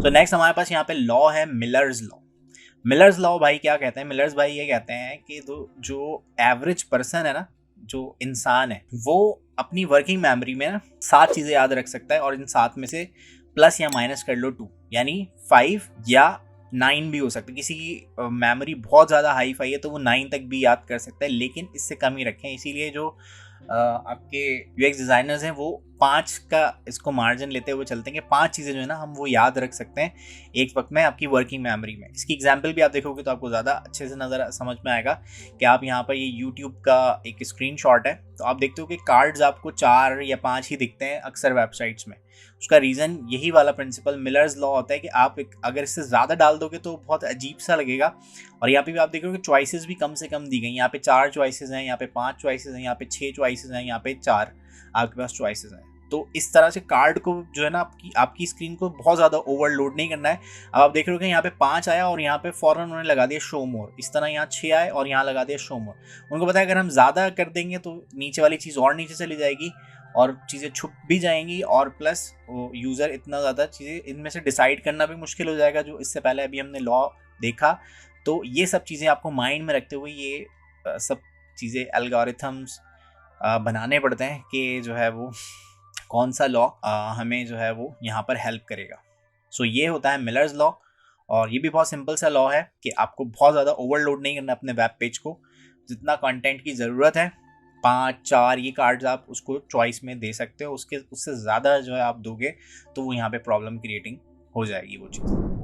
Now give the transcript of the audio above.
तो नेक्स्ट हमारे पास यहाँ पे लॉ है मिलर्स लॉ। मिलर्स लॉ भाई क्या कहते हैं, मिलर्स भाई ये कहते हैं कि जो एवरेज पर्सन है ना, जो इंसान है, वो अपनी वर्किंग मेमोरी में ना 7 चीज़ें याद रख सकता है, और इन 7 में से प्लस या माइनस कर लो 2, यानी 5 या 9 भी हो सकता है। किसी की मेमोरी बहुत ज़्यादा हाई फाई है तो वो 9 तक भी याद कर सकता है, लेकिन इससे कम ही रखें। इसीलिए जो आपके यूएक्स डिज़ाइनर्स हैं वो 5 का इसको मार्जिन लेते हुए चलते हैं कि 5 चीज़ें जो है ना हम वो याद रख सकते हैं एक वक्त में आपकी वर्किंग मेमोरी में। इसकी एग्जांपल भी आप देखोगे तो आपको ज़्यादा अच्छे से नज़र समझ में आएगा कि आप यहाँ पर ये यूट्यूब का एक स्क्रीनशॉट है, तो आप देखते हो कि कार्ड्स आपको 4 या 5 ही दिखते हैं अक्सर वेबसाइट्स में। उसका रीज़न यही वाला प्रिंसिपल मिलर्स लॉ होता है कि आप अगर इससे ज़्यादा डाल दोगे तो बहुत अजीब सा लगेगा। और यहाँ पे भी आप देखोगे चॉइसेस भी कम से कम दी गई। यहाँ पे 4 चॉइसेस हैं, यहाँ पे 5 चॉइसेस हैं, यहाँ पे 6 चॉइसेस हैं, यहाँ पे 4 आपके पास चॉइसेस हैं। तो इस तरह से कार्ड को जो है ना आपकी स्क्रीन को बहुत ज़्यादा ओवरलोड नहीं करना है। अब आप देख रहे हो कि यहाँ पे 5 आया और यहाँ पे फ़ौरन उन्होंने लगा दिया शो मोर, इस तरह यहाँ 6 आए और यहाँ लगा दिया शो मोर। उनको पता है अगर हम ज़्यादा कर देंगे तो नीचे वाली चीज़ और नीचे चली जाएगी और चीज़ें छुप भी जाएंगी, और प्लस यूज़र इतना ज़्यादा चीज़ें इनमें से डिसाइड करना भी मुश्किल हो जाएगा, जो इससे पहले अभी हमने लॉ देखा। तो ये सब चीज़ें आपको माइंड में रखते हुए ये सब चीज़ें एल्गोरिथम्स बनाने पड़ते हैं कि जो है वो कौन सा लॉ हमें जो है वो यहाँ पर हेल्प करेगा। सो ये होता है मिलर्स लॉ, और ये भी बहुत सिंपल सा लॉ है कि आपको बहुत ज़्यादा ओवरलोड नहीं करना अपने वेब पेज को। जितना कंटेंट की ज़रूरत है 5-4 ये कार्ड्स आप उसको चॉइस में दे सकते हो, उससे ज़्यादा जो है आप दोगे तो वो यहाँ पे प्रॉब्लम क्रिएटिंग हो जाएगी वो चीज़।